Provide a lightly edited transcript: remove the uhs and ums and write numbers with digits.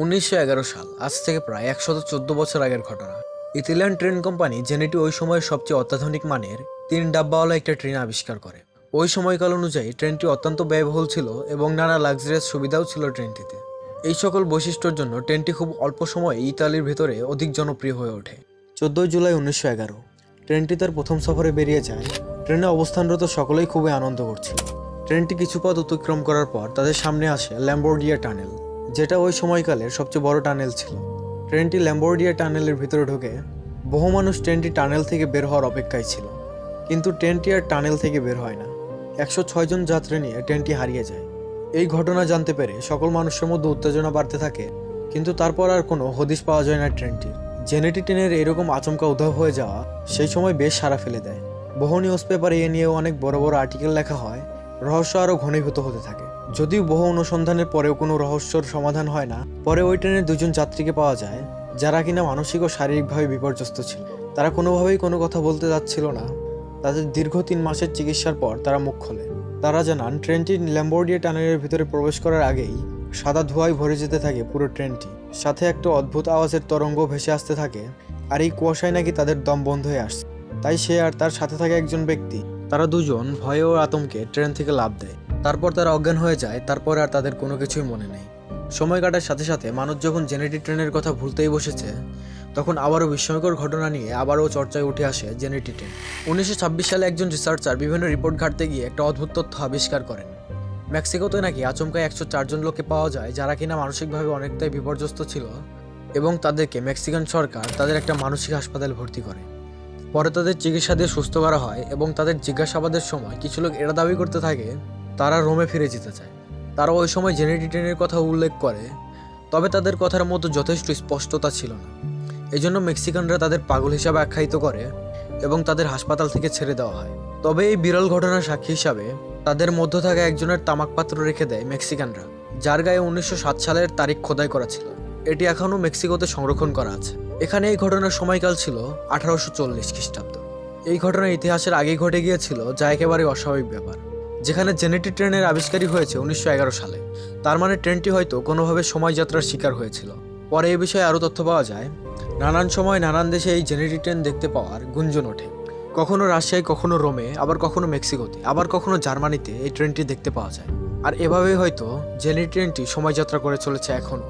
1911 সাল আজ থেকে প্রায় 114 বছর আগের ঘটনা। ইতালিয়ান ট্রেন কোম্পানি জেনেটি ওই সময়ের সবচেয়ে অত্যাধুনিক মানের 3 ডাব্বাওয়ালা একটা ট্রেন আবিষ্কার করে। ওই সময়কাল অনুযায়ী ট্রেনটি অত্যন্ত ব্যয়বহুল ছিল এবং নানা লাক্সারিয়াস সুবিধাও ছিল ট্রেনটিতে। এই সকল বৈশিষ্ট্যের জন্য ট্রেনটি খুব অল্প সময়ে ইতালির ভেতরে অধিক জনপ্রিয় হয়ে ওঠে। 14 জুলাই 1911 ট্রেনটি তার প্রথম সফরে বেরিয়ে যায়। ট্রেনে অবস্থানরত সকলেই খুবই আনন্দ করছিল। ট্রেনটি কিছু পথ অতিক্রম করার পর তাদের সামনে আসে ল্যাম্বোর্ডিয়া টানেল, যেটা ওই সময়কালের সবচেয়ে বড় টানেল ছিল। ট্রেনটি ল্যাম্বোর্ডিয়া টানেলের ভিতরে ঢোকে। বহু মানুষ ট্রেনটি টানেল থেকে বের হওয়ার অপেক্ষায় ছিল, কিন্তু ট্রেনটি আর টানেল থেকে বের হয় না। 106 জন যাত্রী নিয়ে ট্রেনটি হারিয়ে যায়। এই ঘটনা জানতে পেরে সকল মানুষের মধ্যে উত্তেজনা বাড়তে থাকে, কিন্তু তারপর আর কোনো হদিশ পাওয়া যায় না ট্রেনটির। জেনেটি ট্রেনের এরকম আচমকা উধাও হয়ে যাওয়া সেই সময় বেশ সাড়া ফেলে দেয়। বহু নিউজ পেপারে এ নিয়েও অনেক বড় বড় আর্টিকেল লেখা হয়। রহস্য আরও ঘনীভূত হতে থাকে। যদিও বহু অনুসন্ধানের পরেও কোনো রহস্যর সমাধান হয় না। পরে ওই ট্রেনের 2 জন যাত্রীকে পাওয়া যায়, যারা কিনা মানসিক ও শারীরিকভাবে বিপর্যস্ত ছিল। তারা কোনোভাবেই কোনো কথা বলতে যাচ্ছিল না। তাদের দীর্ঘ 3 মাসের চিকিৎসার পর তারা মুখ খোলে। তারা জানান ট্রেনটি ল্যাম্বোর্ডিয়া টানেলের ভিতরে প্রবেশ করার আগেই সাদা ধোঁয়ায় ভরে যেতে থাকে পুরো ট্রেনটি। সাথে একটা অদ্ভুত আওয়াজের তরঙ্গ ভেসে আসতে থাকে, আর এই কুয়াশায় নাকি তাদের দম বন্ধ হয়ে আসছে। তাই সে আর তার সাথে থাকা একজন ব্যক্তি, তারা দুজন ভয়ে ও আতঙ্কে ট্রেন থেকে লাফ দেয়। তারপর তারা অজ্ঞান হয়ে যায়। তারপর আর তাদের কোনো কিছুই মনে নেই। সময় কাটার সাথে সাথে মানুষ যখন জেনেটি ট্রেনের কথা ভুলতেই বসেছে, তখন আবারও বিস্ময়কর ঘটনা নিয়ে আবারও চর্চায় উঠে আসে জেনেটি ট্রেন। 1926 সালে একজন রিসার্চার বিভিন্ন রিপোর্ট ঘাঁটতে গিয়ে একটা অদ্ভুত তথ্য আবিষ্কার করেন। মেক্সিকোতে নাকি আচমকা 104 জন লোককে পাওয়া যায়, যারা কিনা মানসিকভাবে অনেকটাই বিপর্যস্ত ছিল, এবং তাদেরকে মেক্সিকান সরকার তাদের একটা মানসিক হাসপাতালে ভর্তি করে। পরে তাদের চিকিৎসা দিয়ে সুস্থ করা হয়, এবং তাদের জিজ্ঞাসাবাদের সময় কিছু লোক এটা দাবি করতে থাকে তারা রোমে ফিরে যেতে চায়। তারা ওই সময় জেনেটি ট্রেনের কথা উল্লেখ করে, তবে তাদের কথার মতো যথেষ্ট স্পষ্টতা ছিল না। এই জন্য মেক্সিকানরা তাদের পাগল হিসাবে আখ্যায়িত করে এবং তাদের হাসপাতাল থেকে ছেড়ে দেওয়া হয়। তবে এই বিরল ঘটনার সাক্ষী হিসাবে তাদের মধ্য থাকা একজনের তামাক পাত্র রেখে দেয় মেক্সিকানরা, যার গায়ে 1907 সালের তারিখ খোদাই করা ছিল। এটি এখনও মেক্সিকোতে সংরক্ষণ করা আছে। এখানে এই ঘটনার সময়কাল ছিল 1840 খ্রিস্টাব্দ। এই ঘটনার ইতিহাসের আগেই ঘটে গিয়েছিল, যা একেবারে অস্বাভাবিক ব্যাপার। যেখানে জেনেটি ট্রেনের আবিষ্কারই হয়েছে 1911 সালে, তার মানে ট্রেনটি হয়তো কোনোভাবে সময়যাত্রার শিকার হয়েছিল। পরে এই বিষয়ে আরও তথ্য পাওয়া যায়। নানান সময় নানান দেশে এই জেনেটি ট্রেন দেখতে পাওয়ার গুঞ্জন ওঠে। কখনো রাশিয়ায়, কখনো রোমে, আবার কখনো মেক্সিকোতে, আবার কখনো জার্মানিতে এই ট্রেনটি দেখতে পাওয়া যায়। আর এভাবেই হয়তো জেনেটি ট্রেনটি সময়যাত্রা করে চলেছে এখনও।